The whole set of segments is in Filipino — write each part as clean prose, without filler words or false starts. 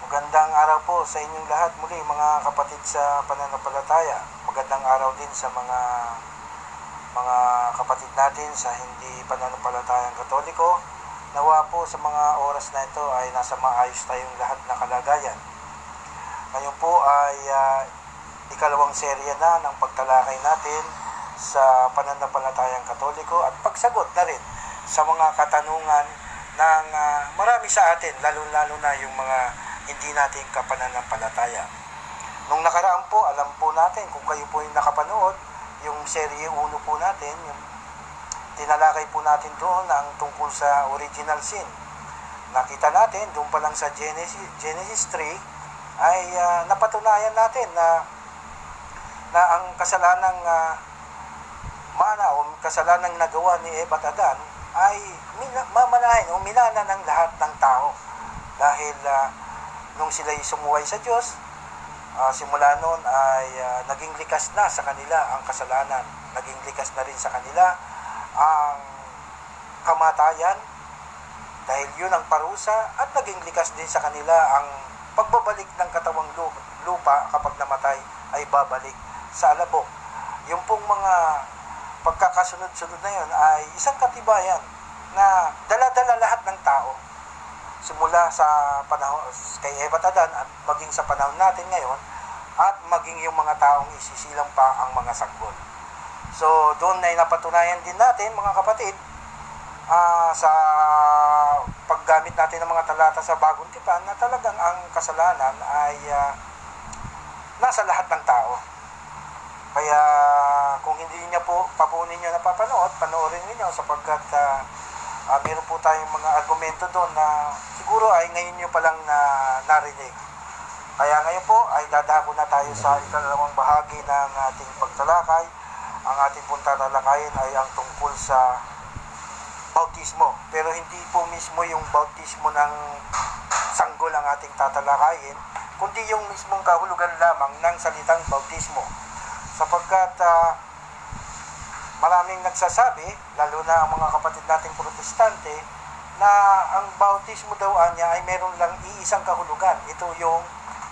Magandang araw po sa inyong lahat muli mga kapatid sa pananampalataya. Magandang araw din sa mga kapatid natin sa hindi pananampalatayang Katoliko. Nawa po sa mga oras na ito ay nasa maayos tayong lahat na kalagayan. Ngayon po ay ikalawang serya na ng pagtalakay natin sa pananampalatayang Katoliko at pagsagot na rin sa mga katanungan ng marami sa atin, lalo-lalo na yung mga hindi natin kapananampalataya. Nung nakaraan po, alam po natin, kung kayo po yung nakapanood, yung serye 1 po natin, yung tinalakay po natin doon ang tungkol sa original sin. Nakita natin, doon pa lang sa Genesis 3, ay napatunayan natin na ang kasalanang mana o kasalanang nagawa ni Eva at Adan ay mamanahin o minana ng lahat ng tao. Dahil nung sila'y sumuway sa Diyos, simula noon ay naging likas na sa kanila ang kasalanan. Naging likas na rin sa kanila ang kamatayan dahil yun ang parusa, at naging likas din sa kanila ang pagbabalik ng katawang lupa kapag namatay ay babalik sa alabok. Yung pong mga pagkakasunod-sunod na yun ay isang katibayan na dala-dala lahat ng tao simula sa panahon kay Eva at Adan at maging sa panahon natin ngayon, at maging yung mga taong isisilang pa ang mga sanggol. So doon ay napatunayan din natin mga kapatid sa paggamit natin ng mga talata sa Bagong Tipan na talagang ang kasalanan ay nasa lahat ng tao. Kaya kung hindi niya po ninyo napapanood, panoorin niyo sapagkat meron po tayong mga argumento doon na siguro ay ngayon niyo pa lang narinig. Kaya ngayon po ay dadako na tayo sa ikalawang bahagi ng ating pagtalakay. Ang ating pong tatalakayin ay ang tungkol sa bautismo. Pero hindi po mismo yung bautismo ng sanggol ang ating tatalakayin, kundi yung mismong kahulugan lamang ng salitang bautismo. Sapagkat maraming nagsasabi, lalo na ang mga kapatid nating protestante, na ang bautismo daw niya ay meron lang iisang kahulugan. Ito yung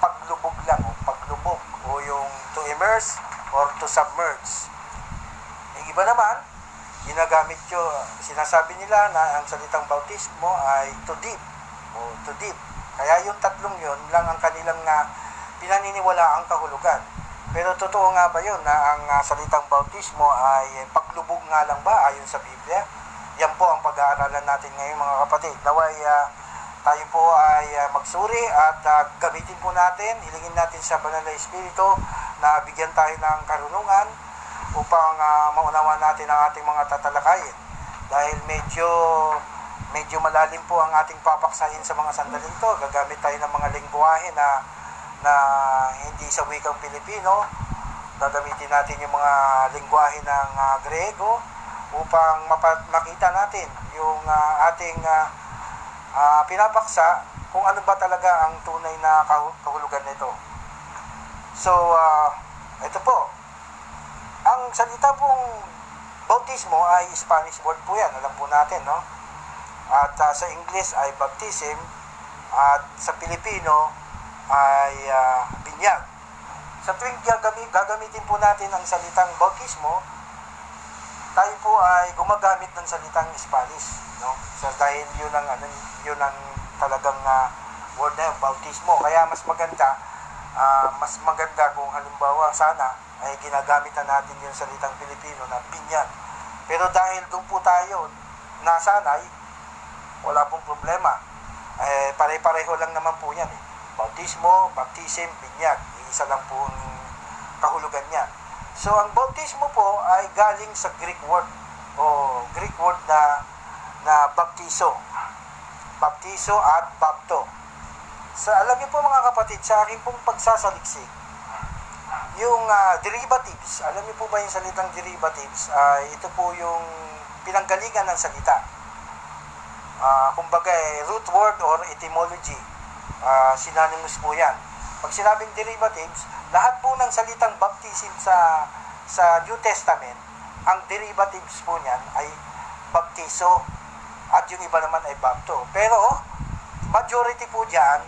paglubog lang, o yung to immerse or to submerge. Yung iba naman, ginagamit sinasabi nila na ang salitang bautismo ay to dip o to dip. Kaya yung tatlong yun lang ang kanilang pinaniniwala ang kahulugan. Pero totoo nga ba yun na ang salitang bautismo ay paglubog nga lang ba ayon sa Biblia? Yan po ang pag-aaralan natin ngayon mga kapatid. Naway tayo po ay magsuri at gamitin po natin, hilingin natin sa Banal na Espiritu na bigyan tayo ng karunungan upang maunawaan natin ang ating mga tatalakayin. Dahil medyo malalim po ang ating papaksahin sa mga sandaling to. Gagamit tayo ng mga lengguwahe na hindi sa wikang Pilipino. Gagamitin natin yung mga lengguwahe ng Grego upang makita natin yung ating pinapaksa kung ano ba talaga ang tunay na kahulugan nito. So, ito po. Ang salita pong bautismo ay Spanish word po yan. Alam po natin, no? At sa English ay baptism, at sa Pilipino ay binyag. Sa tuwing gagamitin po natin ang salitang bautismo, tayo po ay gumagamit ng salitang Spanish, no? So dahil yun ang talagang word na yung bautismo. Kaya mas maganda kung halimbawa sana ay ginagamit natin yung salitang Pilipino na binyag. Pero dahil doon po tayo nasanay, wala pong problema. Pare-pareho lang naman po yan eh. Bautismo, baptism, binyag. Isa lang po ang kahulugan niya. So, ang bautismo po ay galing sa Greek word na baptizo. Baptizo at bapto. Alam niyo po mga kapatid, sa akin pong pagsasaliksik, yung derivatives, alam niyo po ba yung salitang derivatives? Ito po yung pinanggalingan ng salita. Kumbaga, root word or etymology. Synonymous po yan. Pag sinabing derivatives, lahat po ng salitang baptism sa New Testament, ang derivatives po niyan ay baptizo at yung iba naman ay bapto. Pero majority po dyan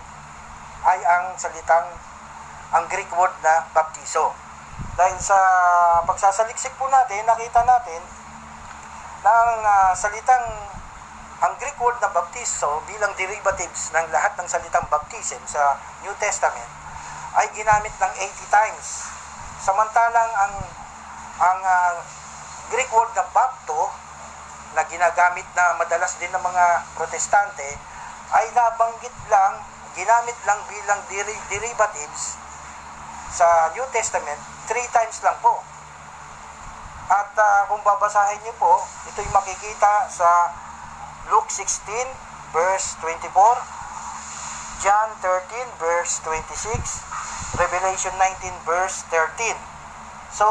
ay ang Greek word na baptizo. Dahil sa pagsasaliksik po natin, nakita natin na ang Greek word na baptizo bilang derivatives ng lahat ng salitang baptism sa New Testament ay ginamit ng 80 times. Samantalang ang Greek word na bapto na ginagamit na madalas din ng mga protestante ay ginamit lang bilang derivatives sa New Testament 3 times lang po. At kung babasahin niyo po, ito'y makikita sa Luke 16 verse 24, John 13 verse 26, Revelation 19 verse 13. So,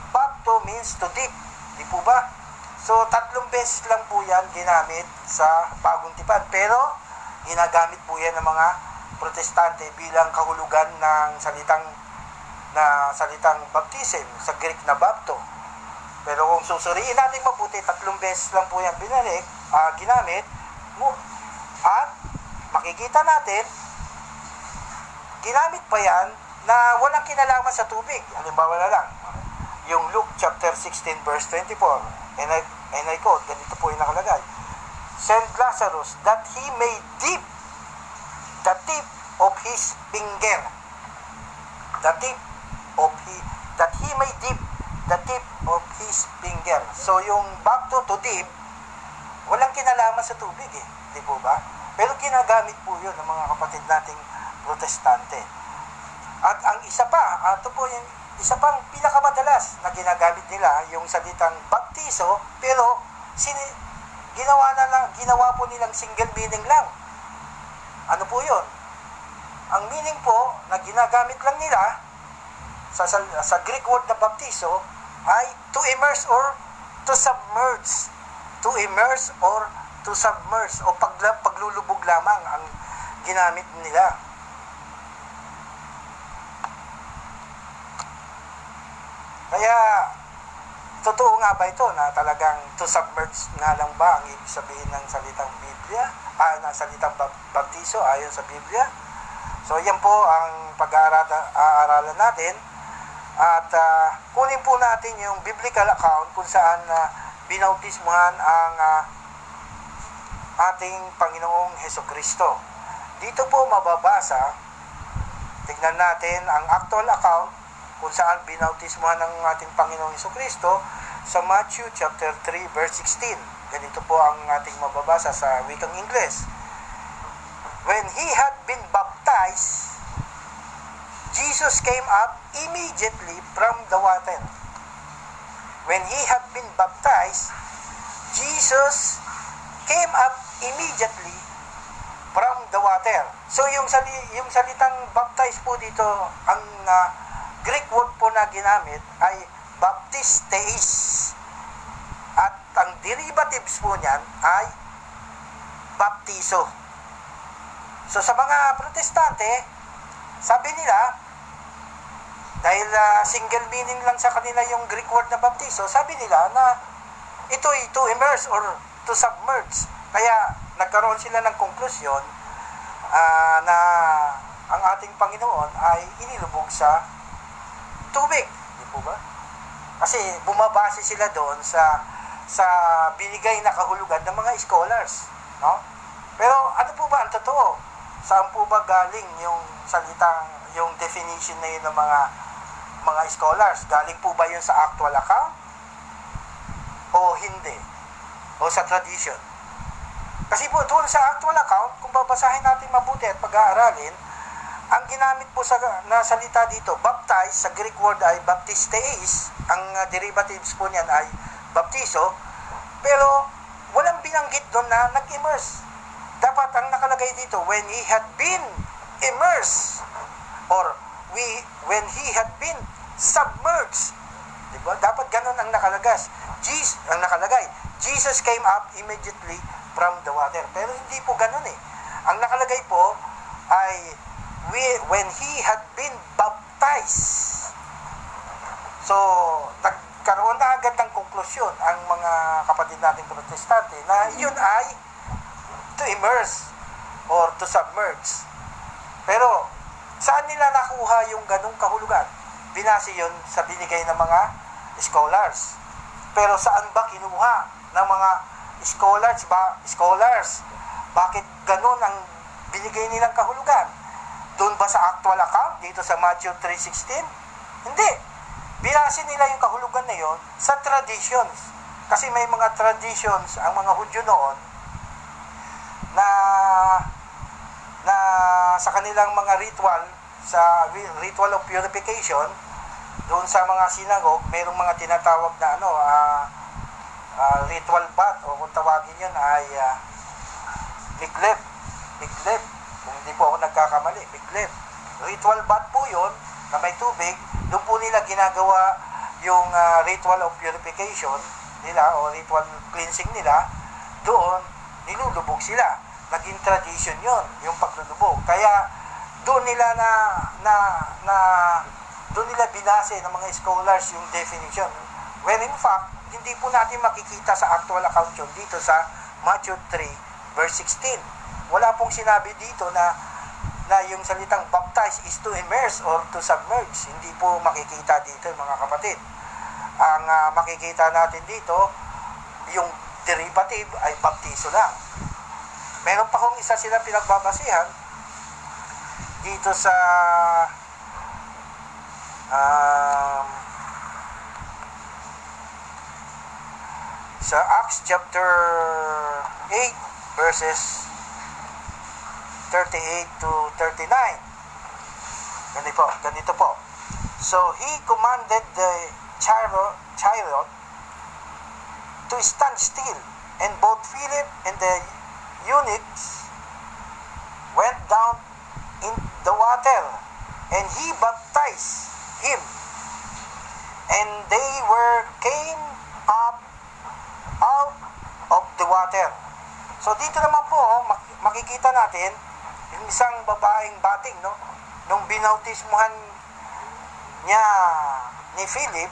bapto means to dip, di po ba? So, 3 beses lang po yan ginamit sa Bagong Tipan. Pero, ginagamit po yan ng mga protestante bilang kahulugan ng salitang baptism sa Greek na bapto. Pero kung susuriin natin mabuti, 3 beses lang po yan ginamit at makikita natin ginamit pa yan na walang kinalaman sa tubig. Halimbawa na lang yung Luke chapter 16 verse 24, and I quote, ganito po yung nakalagay, "Send Lazarus that he may dip the tip of his finger." That he may dip the tip of his finger. So, yung bapto to dip, walang kinalaman sa tubig di po ba? Pero ginagamit po yun ng mga kapatid nating protestante. At ang isa pang pinakamadalas na ginagamit nila, yung salitang baptizo, pero ginawa po nilang single meaning lang. Ano po yun? Ang meaning po na ginagamit lang nila sa Greek word na baptizo ay to immerse or to submerge. To immerse or to submerge, o paglulubog lamang ang ginamit nila. Kaya, totoo nga ba ito na talagang to submerge nga lang ba ang ibig sabihin ng salitang Biblia? Ng salitang baptizo ayon sa Biblia? So, yan po ang pag-aaralan natin. At kunin po natin yung biblical account kung saan binautismuhan ang ating Panginoong Hesukristo. Dito po mababasa, tignan natin ang actual account kung saan binautismuhan ng ating Panginoong Hesukristo sa Matthew chapter 3 verse 16. Ganito po ang ating mababasa sa wikang Ingles. "When he had been baptized, Jesus came up immediately from the water." When he had been baptized, Jesus came up immediately from the water. So yung salitang baptize po dito, ang Greek word po na ginamit ay baptisteis. At ang derivatives po niyan ay baptizo. So sa mga protestante, sabi nila, dahil single meaning lang sa kanila yung Greek word na baptizo, sabi nila na ito'y to immerse or to submerge. Kaya nagkaroon sila ng konklusyon na ang ating Panginoon ay inilubog sa tubig. Di po ba? Kasi bumabase sila doon sa binigay na kahulugan ng mga scholars. No? Pero ano po ba ang totoo? Saan po ba galing yung yung definition na yun ng mga scholars? Galing po ba yun sa actual account? O hindi? O sa tradition? Kasi po doon sa actual account, kung babasahin natin mabuti at pag-aaralin, ang ginamit po na salita dito, baptize, sa Greek word ay baptisteis, ang derivatives po niyan ay baptizo, pero walang binanggit doon na nag-immerse. Dapat ang nakalagay dito, when he had been immersed, or when he had been submerged. Diba? Dapat ganun ang nakalagay. Jesus came up immediately from the water. Pero hindi po ganun Ang nakalagay po ay when he had been baptized. So, nagkaroon na agad ng konklusyon ang mga kapatid nating protestante na yun ay to immerse. or to submerge. Pero, saan nila nakuha yung ganung kahulugan? Binase yun sa binigay ng mga scholars. Pero saan ba kinuha ng mga scholars? Bakit ganun ang binigay nilang kahulugan? Doon ba sa actual account, dito sa Matthew 3:16? Hindi. Binase nila yung kahulugan na yon sa traditions. Kasi may mga traditions ang mga Hudyo noon na sa kanilang mga ritual, sa ritual of purification, doon sa mga sinagog, mayroong mga tinatawag na ritual bath, o kung tawagin yun ay miklep. Kung hindi po ako nagkakamali, miklep. Ritual bath po yun, na may tubig. Doon po nila ginagawa yung ritual of purification nila, o ritual cleansing nila. Doon, nilulubog sila. Naging tradition yun, yung paglulubog. Kaya, doon nila doon nila binase ng mga scholars yung definition. When in fact, hindi po natin makikita sa actual account yun dito sa Matthew 3 verse 16. Wala pong sinabi dito na yung salitang baptize is to immerse or to submerge. Hindi po makikita dito, mga kapatid. Ang makikita natin dito, yung derivative ay baptizo lang. Meron pa kong isa silang pinagbabasihan dito sa Acts chapter 8 verses 38 to 39. Ganito po. So he commanded the chariot to stand still, and both Philip and the eunuchs went down in the water, and he baptized him, and they came up out of the water. So dito naman po, makikita natin yung isang babaeng bating, no? Nung binautismuhan niya ni Philip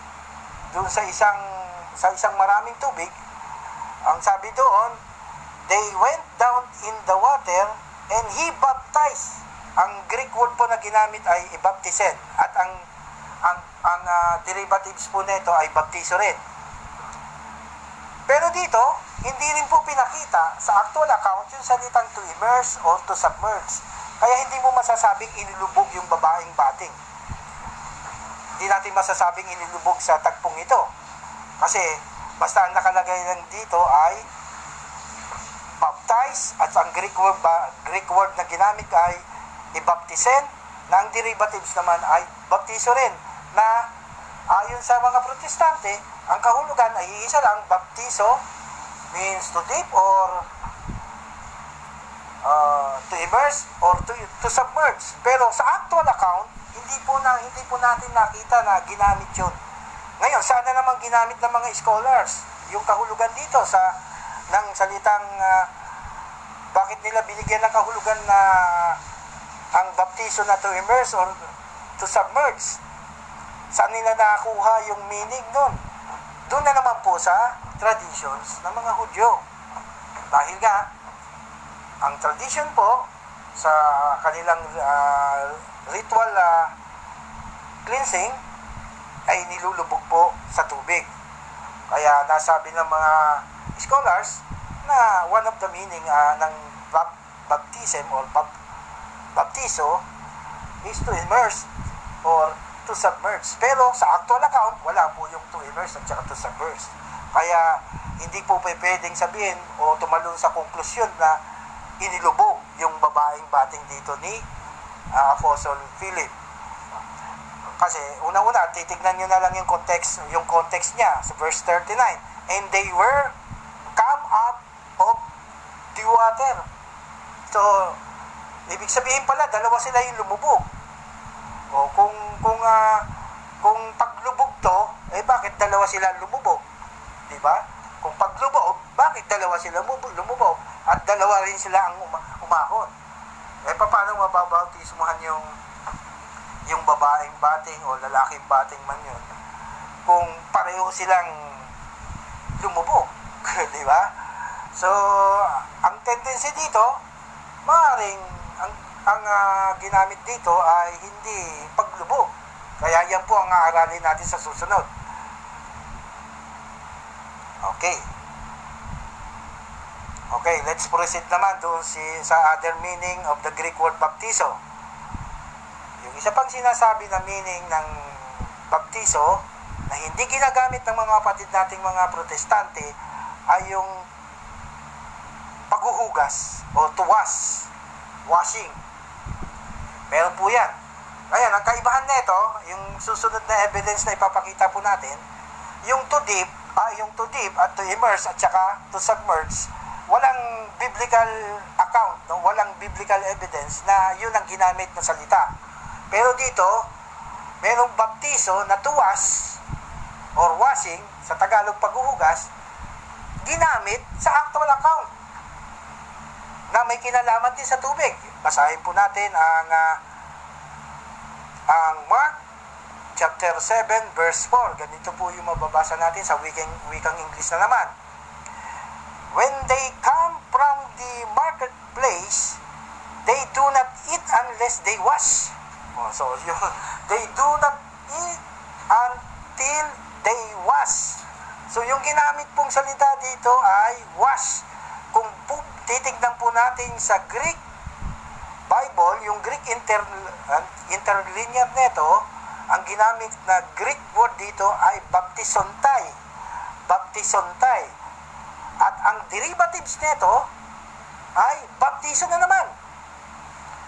doon sa isang maraming tubig, ang sabi doon, they went down in the water and he baptized. Ang Greek word po na ginamit ay ibaptisen, at ang derivatives po nito ay baptizo rin. Pero dito, hindi rin po pinakita sa actual account yung salitang to immerse or to submerge. Kaya hindi mo masasabing inilubog yung babaeng bating. Hindi natin masasabing inilubog sa tagpong ito. Kasi basta ang nakalagay lang dito ay baptize, at ang Greek word na ginamit ay ibaptisen, na ang derivatives naman ay baptizo rin, na ayon sa mga protestante, ang kahulugan ay iisa lang. Baptizo means to dip or to immerse or to submerge. Pero sa actual account, hindi po natin nakita na ginamit yun. Ngayon, saan na naman ginamit ng mga scholars yung kahulugan dito ng salitang bakit nila binigyan ng kahulugan na ang baptizo na to immerse or to submerge? Saan nila nakakuha yung meaning nun? Doon na naman po sa traditions ng mga Hudyo. Dahil nga, ang tradition po sa kanilang ritual cleansing ay nilulubog po sa tubig. Kaya nasabi ng mga scholars na one of the meaning ng baptism or baptizo is to immerse or to submerge. Pero sa actual account, wala po yung to immerse at saka to submerge. Kaya hindi po pwedeng sabihin o tumalon sa konklusyon na inilubog yung babaeng bating dito ni Apostle Philip. Kasi una-una, titignan nyo na lang yung context niya sa verse 39. And they were come up of the water. So, ibig sabihin pala, dalawa sila yung lumubog. O kung paglubog to, bakit dalawa sila lumubog? Di ba? Kung paglubog, bakit dalawa sila lumubog? At dalawa rin sila ang umahon. Paano mababautismuhan yung babaeng bating o lalaking bating man yun kung pareho silang lumubog? Di ba? So, ang tendency dito, maaaring ang ginamit dito ay hindi paglubog. Kaya yan po ang aaralin natin sa susunod. Okay. Okay, let's proceed naman doon sa other meaning of the Greek word baptizo. Yung isa pang sinasabi na meaning ng baptizo na hindi ginagamit ng mga kapatid nating mga protestante ay yung paghuhugas o to wash, washing. Meron po yan. Ayan, ang kaibahan nito, yung susunod na evidence na ipapakita po natin, yung to dip at to immerse at saka to submerge, walang biblical account, no? Walang biblical evidence na yun ang ginamit na salita. Pero dito, merong baptizo na to wash or washing, sa Tagalog paghuhugas, ginamit sa actual account na may kinalaman din sa tubig. Basahin po natin ang Mark chapter 7 verse 4. Ganito po yung mababasa natin sa wikang English na naman. When they come from the marketplace, they do not eat unless they wash. So they do not eat until they wash. So yung ginamit pong salita dito ay wash. Kung titignan po natin sa Greek Bible, yung Greek interlinear nito, ang ginamit na Greek word dito ay baptisontai. Baptisontai. At ang derivatives nito ay baptizo na naman.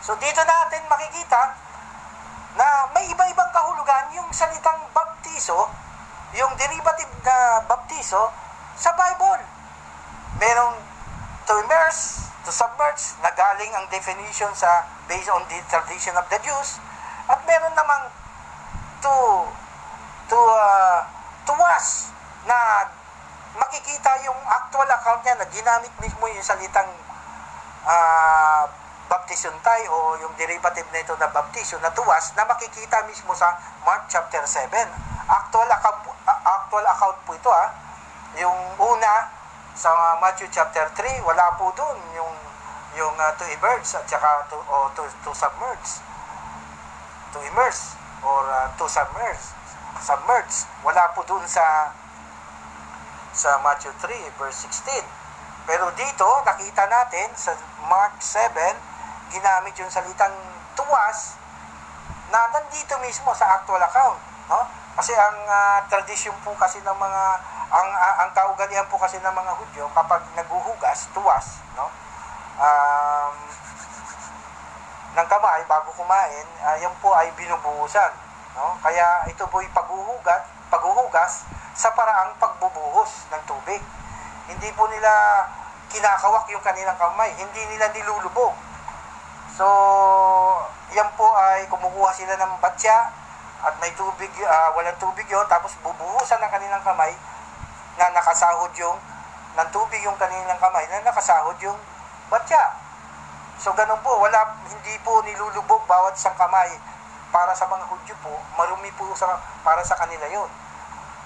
So dito natin makikita na may iba-ibang kahulugan yung salitang baptizo, yung derivative na baptizo sa Bible. Merong to immerse, to submerge, na galing ang definition sa based on the tradition of the Jews, at meron namang to wash, na makikita yung actual account niya na ginamit mismo yung salitang baptisontai o yung derivative nito na baptizo na to wash, na makikita mismo sa Mark chapter 7. Actual account po ito, yung una sa Matthew chapter 3, wala po doon yung to immerse at saka to submerge. To immerse or to submerge. Wala po doon sa Matthew 3 verse 16. Pero dito nakita natin sa Mark 7, ginamit yung salitang to wash na nandito mismo sa actual account, no? Kasi ang tradisyon po kasi ng mga ang kaugalian po kasi ng mga Hudyo kapag naghuhugas, to wash, no? Ng kamay bago kumain, yan po ay binubuhusan, no? Kaya ito po ay paghuhugas sa paraang pagbubuhos ng tubig. Hindi po nila kinakawak yung kanilang kamay, hindi nila nilulubog. So, yan po ay kumukuha sila ng batya at may tubig, walang tubig yon, tapos bubuhusan ng kanilang kamay na nakasahod yung ng tubig yung kanilang kamay na nakasahod yung batya. So ganun po, hindi po nilulubog bawat isang kamay. Para sa mga Hudyo po, marumi po para sa kanila yon.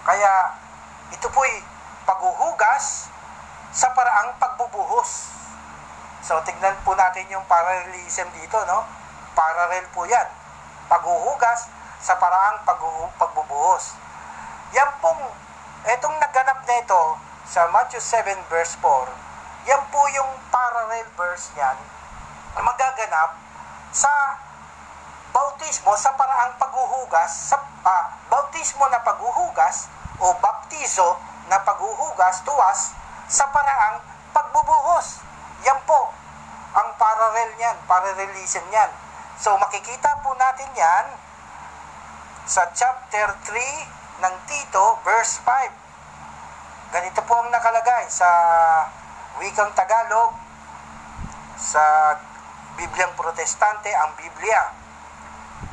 Kaya ito po ay paghuhugas sa paraang pagbubuhos. So tignan po natin yung parallelism dito, no? Parallel po yan. Paghuhugas sa paraang pagbubuhos. Yan pong etong naganap nito sa Matthew 7 verse 4, yan po yung parallel verse niyan na magaganap sa bautismo sa paraang paghuhugas, bautismo na paghuhugas o baptizo na paghuhugas, tuwas, sa paraang pagbubuhos. Yan po ang parallel niyan, parallelism niyan. So makikita po natin yan sa chapter 3 ng Tito, verse 5. Ganito po ang nakalagay sa wikang Tagalog, sa Bibliang Protestante, ang Biblia.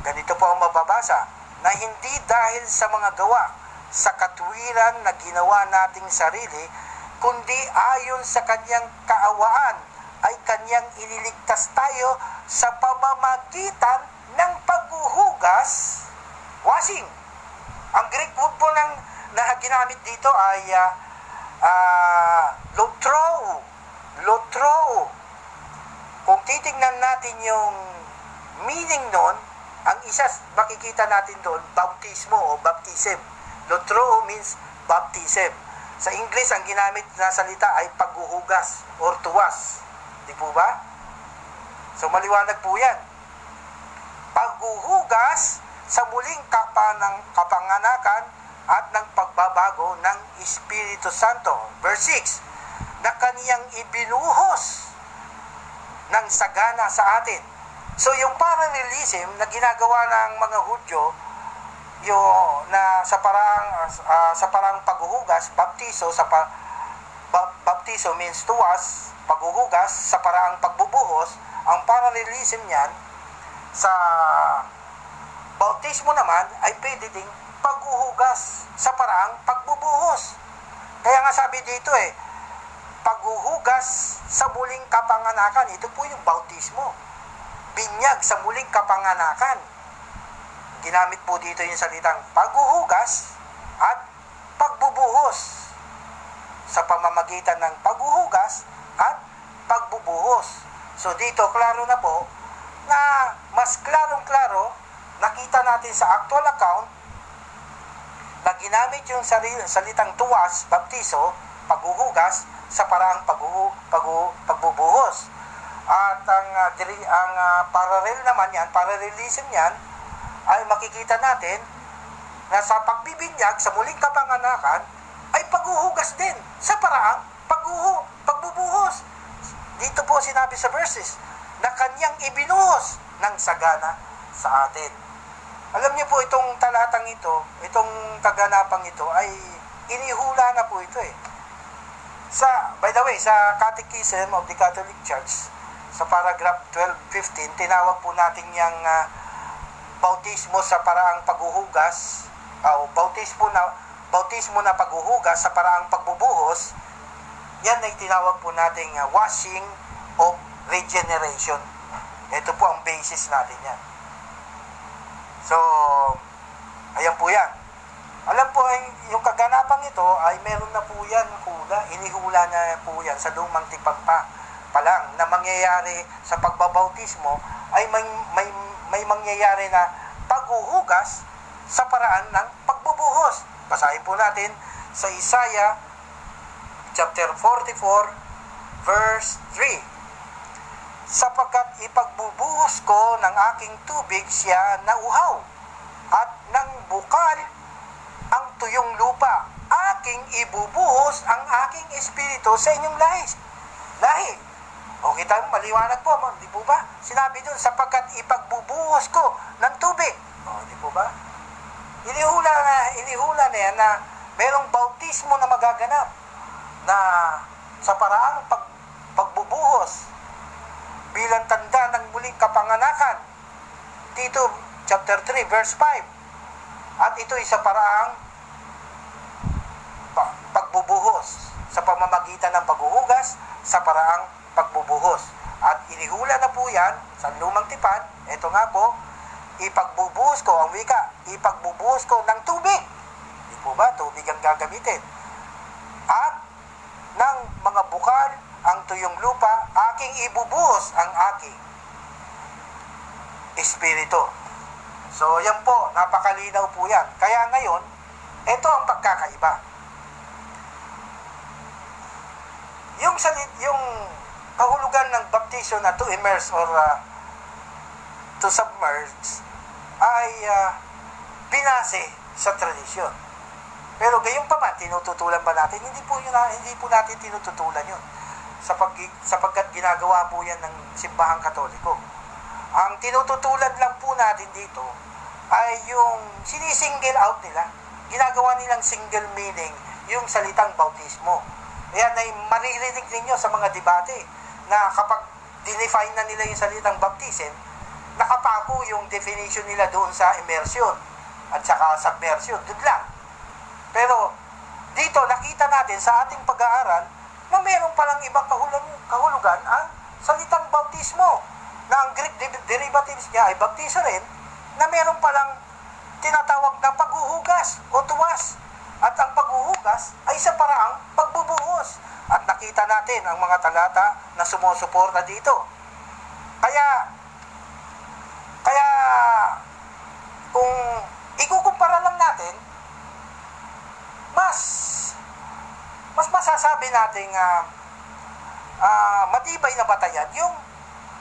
Ganito po ang mababasa, na hindi dahil sa mga gawa, sa katwiran na ginawa nating sarili, kundi ayon sa kanyang kaawaan, ay kanyang iniligtas tayo sa pamamagitan ng paghuhugas, washing. Ang Greek word po na ginamit dito ay lotrou. Kung titingnan natin yung meaning nun, ang isa makikita natin doon, baptismo o baptism. Lotro means baptism. Sa English, ang ginamit na salita ay paghuhugas or tuwas. Di po ba? So maliwanag po yan. Paghuhugas sa muling kapanganakan at ng pagbabago ng Espiritu Santo. Verse 6, na kaniyang ibinuhos ng sagana sa atin. So yung parallelism na ginagawa ng mga Hudyo, yung na sa parang paghuhugas, baptiso baptiso means tuwas, paghuhugas sa paraang pagbubuhos. Ang parallelism niyan sa bautismo naman ay pwede ding paghuhugas sa paraang pagbubuhos. Kaya nga sabi dito paghuhugas sa muling kapanganakan, ito po yung bautismo. Binyag sa muling kapanganakan. Ginamit po dito yung salitang paghuhugas at pagbubuhos. Sa pamamagitan ng paghuhugas at pagbubuhos. So dito, klaro na po na mas klarong-klaro, nakita natin sa actual account na ginamit yung salitang tuwas, baptiso, paghuhugas sa paraang pagbubuhos. At ang parallel naman yan, parallelism yan, ay makikita natin na sa pagbibinyag sa muling kapanganakan ay paghuhugas din sa paraang pagbubuhos. Dito po sinabi sa verses na kanyang ibinuhos ng sagana sa atin. Alam niyo po itong talatang ito, itong kaganapang ito ay inihula na po ito by the way, sa Catechism of the Catholic Church, sa paragraph 1215, tinawag po natin yung bautismo sa paraang paghuhugas, o bautismo na paghuhugas sa paraang pagbubuhos. Yan ay tinawag po nating washing of regeneration. Ito po ang basis natin yan. So, ayan po yan. Alam po, yung kaganapang ito ay meron na po yan inihula na po yan sa lumang tipan pa lang na mangyayari sa pagbabautismo ay may mangyayari na paghuhugas sa paraan ng pagbubuhos. Basahin po natin sa Isaiah chapter 44 verse 3. Sapagkat ipagbubuhos ko ng aking tubig siya na uhaw at ng bukal ang tuyong lupa. Aking ibubuhos ang aking espiritu sa inyong lahi. O kita mo, maliwanag po, di po ba? Sinabi doon, sapagkat ipagbubuhos ko ng tubig. O, di po ba? Inihula na yan na merong bautismo na magaganap na sa paraang pagbubuhos bilang tanda ng muling kapanganakan. Tito chapter 3 verse 5. At ito ay sa paraang pagbubuhos sa pamamagitan ng paghuhugas sa paraang pagbubuhos. At inihula na po yan sa lumang tipan. Ito nga po, ipagbubuhos ko, ang wika, ipagbubuhos ko ng tubig. Di po ba? Tubig ang gagamitin. At ng mga bukal ang tuyong lupa, aking ibubuhos ang aking espiritu. So, yan po, napakalinaw po yan. Kaya ngayon, ito ang pagkakaiba. Yung kahulugan ng baptism na to immerse or to submerge ay binase sa tradisyon. Pero gayon pa man, tinututulan ba natin? Hindi po natin tinututulan yun. Sapagkat ginagawa po yan ng simbahang Katoliko. Ang tinututulan lang po natin dito ay yung sinisingle out nila. Ginagawa nilang single meaning yung salitang bautismo. Ayan ay maririnig ninyo sa mga debate na kapag dinefine na nila yung salitang baptism, nakapako yung definition nila doon sa immersion at saka submersion. Doon lang. Pero dito nakita natin sa ating pag-aaral na mayroon palang ibang kahulugan ang salitang bautismo na ang Greek derivatives niya ay baptizo rin, na mayroon palang tinatawag na paghuhugas o tuwas. At ang paghuhugas ay sa paraang pagbubuhos. At nakita natin ang mga talata na sumusuporta dito. Kaya, kaya, kung ikukumpara lang natin, mas masasabi nating matibay na batayan yung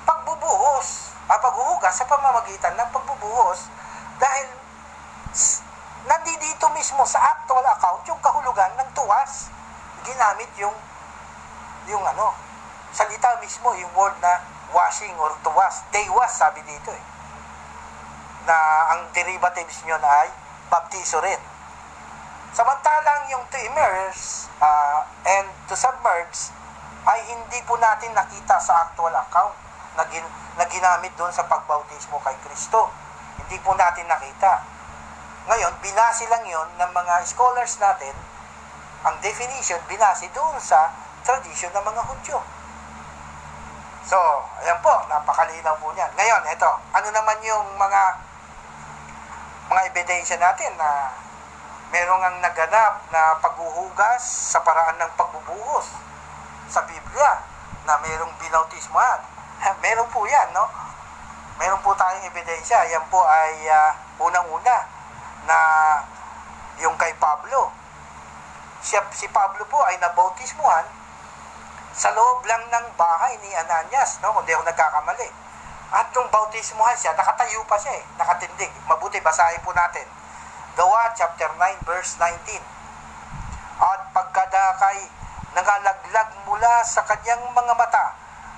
paghuhugas sa pamamagitan ng pagbubuhos, dahil nandito mismo sa actual account yung kahulugan ng tuwas. Ginamit yung salita mismo, yung word na washing or tuwas. They was, sabi dito na ang derivatives nyo na ay baptizo rin. Samantalang yung to immerse and to submerge ay hindi po natin nakita sa actual account na ginamit doon sa pagbautismo kay Kristo. Hindi po natin nakita. Ngayon, binasi lang yon ng mga scholars natin. Ang definition, binasi doon sa tradition ng mga Hudyo. So, ayan po, napakalinaw po niyan. Ngayon, ito, ano naman yung mga ebidensya natin na merong ang naganap na paghuhugas sa paraan ng pagbubuhos sa Biblia, na merong binautismohan. Meron po yan, no? Meron po tayong ebidensya. Yan po ay unang-una na yung kay Pablo. Si Pablo po ay nabautismohan sa loob lang ng bahay ni Ananias, no? Kung di ako nagkakamali. At nung bautismohan siya, nakatayo pa siya nakatindig. Mabuti, basahin po natin. Gawa chapter 9 verse 19. At pagkadakay nangalaglag mula sa kanyang mga mata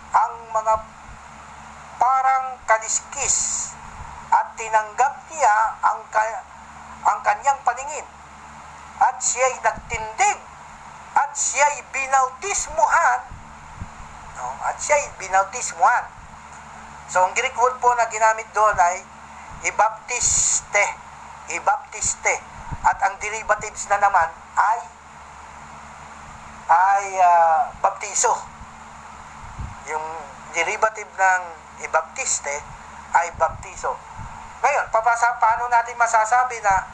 ang mga parang kaliskis, at tinanggap niya ang kanyang paningin, at siya'y nagtindig, at siya'y binautismuhan, no? At siya'y binautismuhan. So ang Greek word po na ginamit doon ay ibaptiste, at ang derivatives na naman ay baptizo. Yung derivative ng ibaptiste ay baptizo. Ngayon, paano natin masasabi na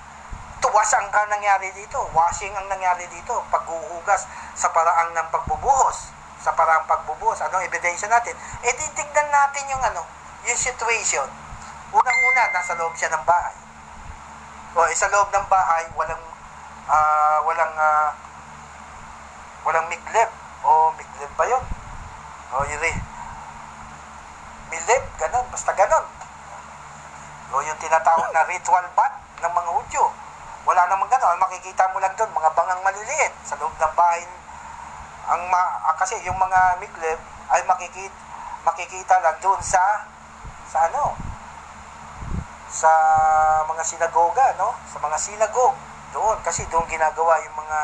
tuwas ang nangyari dito, washing ang nangyari dito, paghuhugas sa paraang ng pagbubuhos, anong ebidensya natin? Titignan natin yung yung situation. Unang-una, nasa loob siya ng bahay. Sa loob ng bahay, walang migleb. Migleb ba yun? Migleb, ganon, basta ganon. Yung tinatawag na ritual bath ng mga Hudyo. Wala namang ganon. Makikita mo lang doon, mga bangang maliliit sa loob ng bahay. Kasi yung mga migleb ay makikita lang doon sa mga sinagoga, no? Sa mga sinagog doon, kasi doon ginagawa yung mga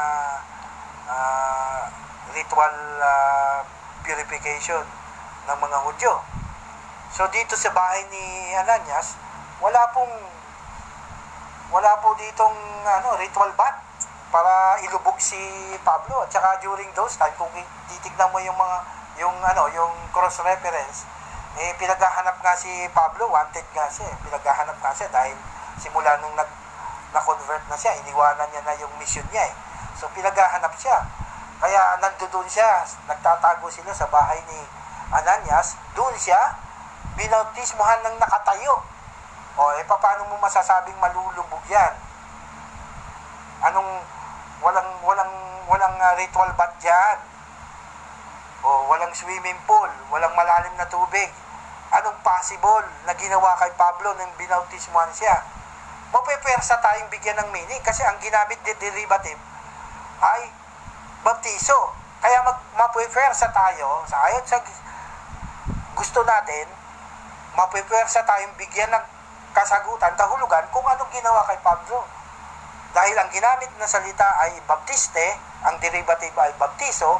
ritual purification ng mga Hudyo. So dito sa bahay ni Ananias, wala po ditong ritual bath para ilubog si Pablo. At saka during those time, kung titignan mo yung cross reference, pinaghahanap nga si Pablo, wanted nga siya. Pinaghahanap nga siya dahil simula nung na-convert na siya, iniwanan niya na yung mission niya. So pinaghahanap siya. Kaya nandoon siya, nagtatago sila sa bahay ni Ananias. Doon siya binautismohan ng nakatayo. Paano mo masasabing malulubog yan? Walang ritual bath dyan. Walang swimming pool, walang malalim na tubig. Anong possible na ginawa kay Pablo nang binautismohan siya? Mapepersa tayong bigyan ng meaning, kasi ang ginamit na derivative ay baptizo. Kaya mapepersa tayo, ayon sa gusto natin, mapepersa tayong bigyan ng kasagutan, kahulugan kung anong ginawa kay Pablo. Dahil ang ginamit na salita ay baptiste, ang derivative ay baptizo,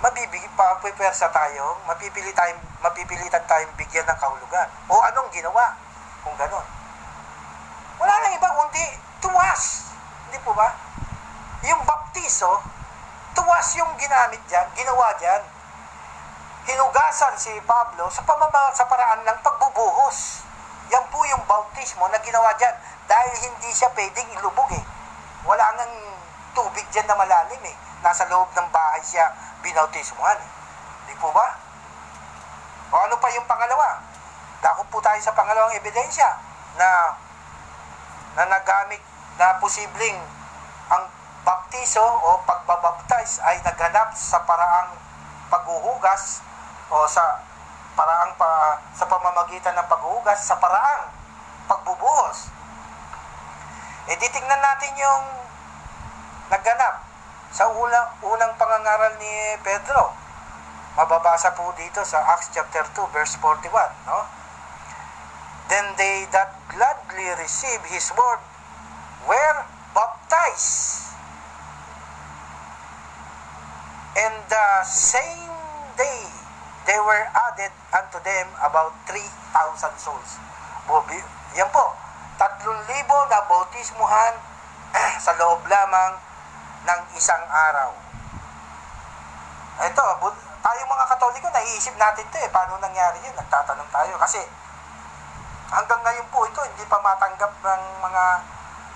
mapipersa tayo, mapipilitan tayong bigyan ng kahulugan. O anong ginawa kung ganon? Wala nang iba kundi tuwas. Hindi po ba? Yung baptizo, tuwas yung ginamit dyan, ginawa dyan. Hinugasan si Pablo sa paraan ng pagbubuhos. Yan po yung bautismo na ginawa dyan. Dahil hindi siya pwedeng ilubog Wala nang tubig dyan na malalim Nasa loob ng bahay siya binautismohan Di po ba? O ano pa yung pangalawa? Dako po tayo sa pangalawang ebidensya na nagamit na posibleng ang baptiso o pagbabaptize ay naganap sa paraang paghuhugas o sa pamamagitan ng paghuhugas sa paraang pagbubuhos. E di tingnan natin yung naganap sa unang pangangaral ni Pedro. Mababasa po dito sa Acts chapter 2 verse 41, no? Then they that gladly received his word were baptized. And the same day they were added unto them about 3,000 souls. Yan po, 3,000 na bautismuhan sa loob lamang ng isang araw. Ito, tayo mga Katoliko, naiisip natin ito paano nangyari yun? Nagtatanong tayo kasi hanggang ngayon po ito, hindi pa matanggap ng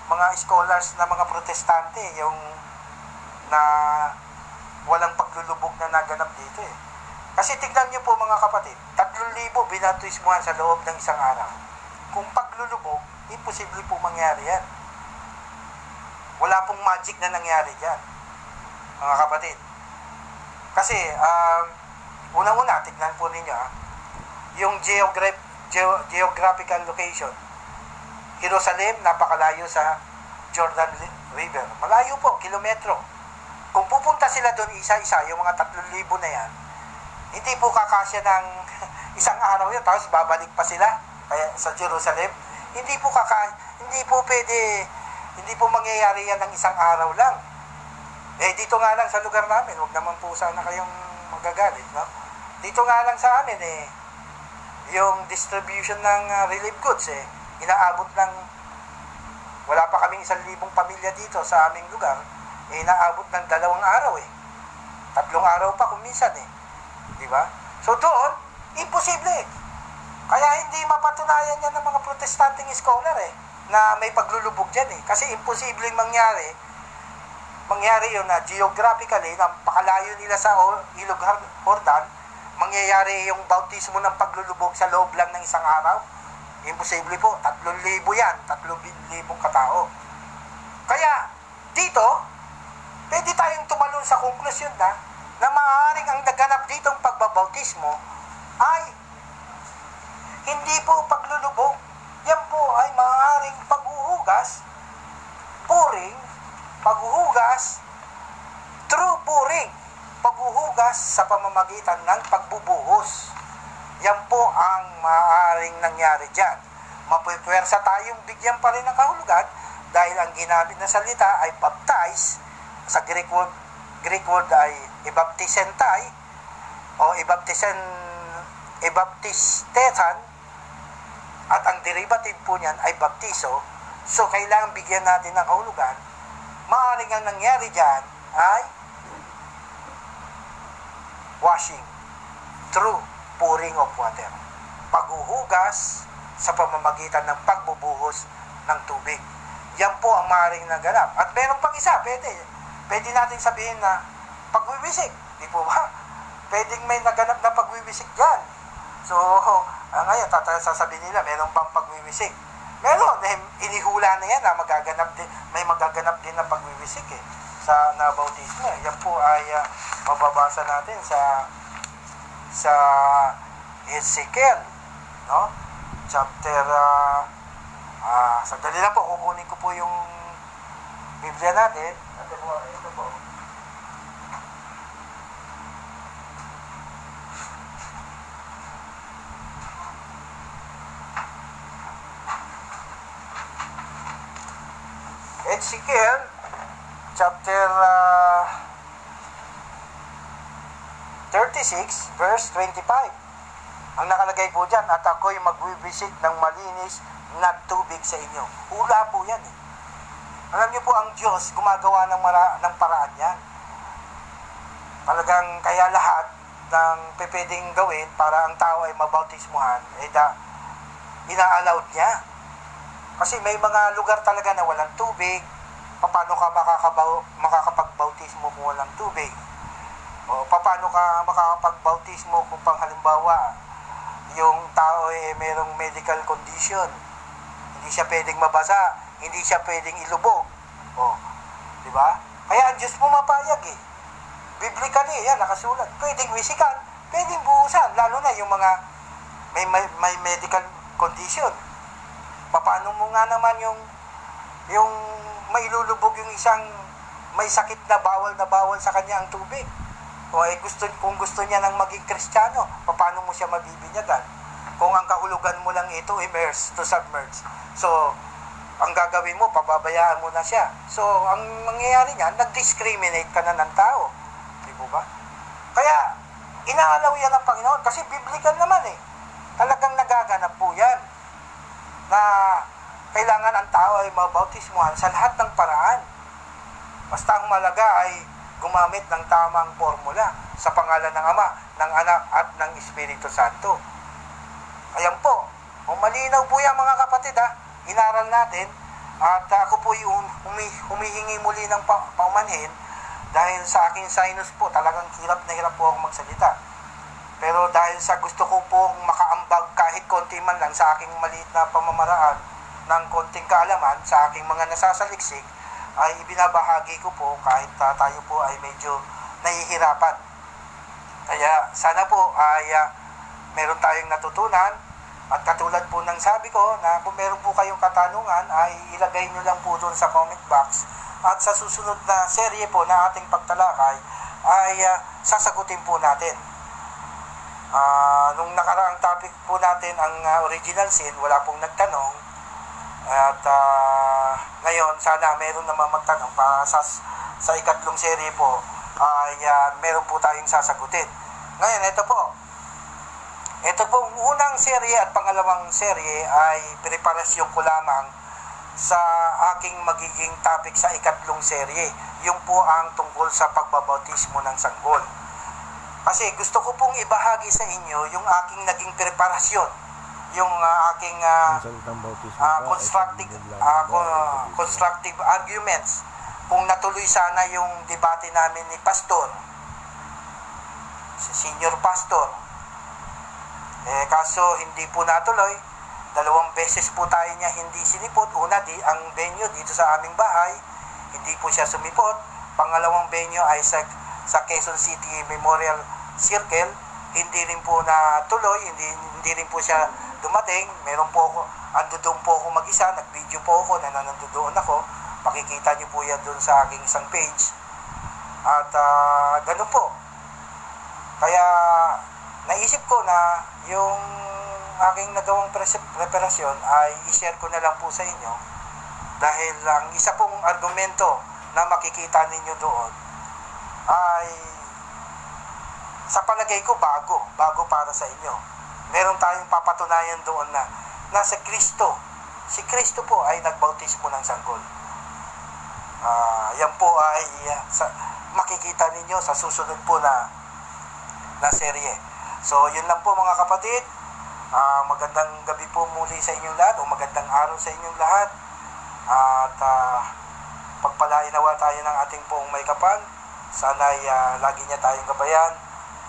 mga scholars na mga protestante yung na walang paglulubog na naganap dito Kasi tignan niyo po mga kapatid, 3,000 binaptismuhan sa loob ng isang araw. Kung paglulubog, imposible po mangyari yan. Wala pong magic na nangyari dyan, mga kapatid. Kasi, unang-una, tignan po ninyo, yung geographical location. Jerusalem, napakalayo sa Jordan River. Malayo po, kilometro. Kung pupunta sila doon isa-isa, yung mga 3,000 na yan, hindi po kakasya ng isang araw yun, tapos babalik pa sila sa Jerusalem. Hindi po mangyayari yan ng isang araw lang. Dito nga lang sa lugar namin, huwag naman po sana kayong magagalit, no? Dito nga lang sa amin, yung distribution ng relief goods, inaabot ng, wala pa kaming 1,000 pamilya dito sa aming lugar, inaabot ng 2 araw, 3 araw pa kung minsan, di ba? So doon, imposible. Kaya hindi mapatunayan yan ng mga protestanteng scholar, na may paglulubog dyan, kasi imposible mangyari yun na geographically, na pakalayo nila sa Ilog Jordan, mangyayari yung bautismo ng paglulubog sa loob lang ng isang araw. Imposible po, 3,000 yan, 3,000 katao. Kaya, dito, pwede tayong tumalon sa konklusyon na maaaring ang naganap ditong pagbabautismo ay hindi po paglulubog. Yan po ay maaaring paghuhugas, true pouring, paghuhugas sa pamamagitan ng pagbubuhos. Yan po ang maaaring nangyari dyan. Mapupwersa tayong bigyan pa rin ng kahulugan dahil ang ginamit na salita ay baptize. Sa Greek word ay ibaptisentai o ibaptistetan, at ang derivative po niyan ay baptiso. So kailangan bigyan natin ng kahulugan. Maaaring ang nangyari dyan ay washing through pouring of water, paghuhugas sa pamamagitan ng pagbubuhos ng tubig. Yan po ang maaaring naganap. At meron pang isa, pwede natin sabihin na pagwiwisik, di po ba? Pwedeng may naganap na pagwiwisik dyan. So, ngayon, sasabihin nila, meron pang pagwiwisik. Meron, inihula na yan na may magaganap din na pagwiwisik sa nabautismo. Yan po ay mababasa natin sa Ezekiel, no? Chapter, sandali lang po, kukunin ko po yung Biblia natin. Ito po. Ezekiel chapter 36 verse 25. Ang nakalagay po dyan, at ako'y magwiwisit ng malinis na tubig sa inyo. Hula po yan. Alam niyo po, ang Diyos gumagawa ng paraan yan. Talagang kaya lahat ng pwedeng gawin para ang tao ay mabautismuhan, ina-allowed niya. Kasi may mga lugar talaga na walang tubig. Paano ka makakapagbautismo kung walang tubig? O paano ka makakapagbautismo kung halimbawa yung tao ay merong medical condition. Hindi siya pwedeng mabasa, hindi siya pwedeng ilubog. Oh, di ba? Kaya ang Diyos pumapayag eh. Biblically, yan, nakasulat. Pwedeng wisikan, pwedeng buhusan, lalo na yung mga may medical condition. Paano mo nga naman yung mailulubog yung isang may sakit na bawal sa kanya ang tubig? O kung gusto niya nang maging Kristiyano, paano mo siya mabibinyagan? Kung ang kahulugan mo lang ito, immerse, to submerge. So, ang gagawin mo, pababayaan mo na siya. So, ang mangyayari niyan, nag-discriminate ka na ng tao. Di ba? Kaya, inaalaw yan ng Panginoon kasi biblical naman eh. Talagang nagaganap po yan na kailangan ang tao ay mabautismuhan sa lahat ng paraan. Basta ang malaga ay gumamit ng tamang formula sa pangalan ng Ama, ng Anak at ng Espiritu Santo. Ayan po. Malinaw po yan mga kapatid ha. Inaral natin at ako po yung humihingi muli ng paumanhin dahil sa aking sinus po talagang hirap na hirap po akong magsalita. Pero dahil sa gusto ko pong makaambag kahit konti man lang sa aking maliit na pamamaraan ng konting kaalaman sa aking mga nasasaliksik, ay ibinabahagi ko po kahit tayo po ay medyo nahihirapan. Kaya sana po ay meron tayong natutunan at katulad po ng sabi ko na kung meron po kayong katanungan ay ilagay nyo lang po doon sa comment box at sa susunod na serye po na ating pagtalakay ay sasagutin po natin. Nung nakaraang topic po natin ang original sin, wala pong nagtanong. At ngayon, sana meron naman magtanong pa sa ikatlong serye po ay meron po tayong sasagutin. Ngayon, ito po. Ito pong unang serye at pangalawang serye ay preparasyon ko lamang sa aking magiging topic sa ikatlong serye. Yung po ang tungkol sa pagbabautismo ng sanggol. Kasi gusto ko pong ibahagi sa inyo yung aking naging preparasyon. Yung aking constructive arguments kung natuloy sana yung debate namin ni Pastor, si Senior Pastor. Kaso hindi po natuloy. 2 beses po tayo niya hindi sinipot. Una, ang venue dito sa aming bahay, hindi po siya sumipot. Pangalawang venue ay sa Quezon City Memorial Circle, hindi rin po natuloy, hindi rin po siya dumating. Meron po ako, doon po ako mag-isa, nag-video po ako, nandoon ako. Pakikita niyo po yan doon sa aking isang page. At ganun po. Kaya naisip ko na yung aking nagawang preparasyon ay i-share ko na lang po sa inyo dahil ang isa pong argumento na makikita ninyo doon ay sa palagay ko bago para sa inyo. Meron tayong papatunayan doon na nasa Kristo. Si Kristo po ay nagbautismo ng sanggol. Yan po ay makikita ninyo sa susunod po na serye. So, yun lang po mga kapatid. Magandang gabi po muli sa inyong lahat o magandang araw sa inyong lahat. At pagpalain nawa tayo ng ating pong may kapal. Sana'y lagi niya tayong gabayan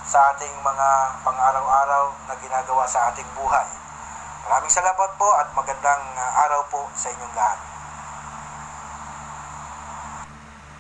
sa ating mga pang-araw-araw na ginagawa sa ating buhay. Maraming salamat po at magandang araw po sa inyong lahat.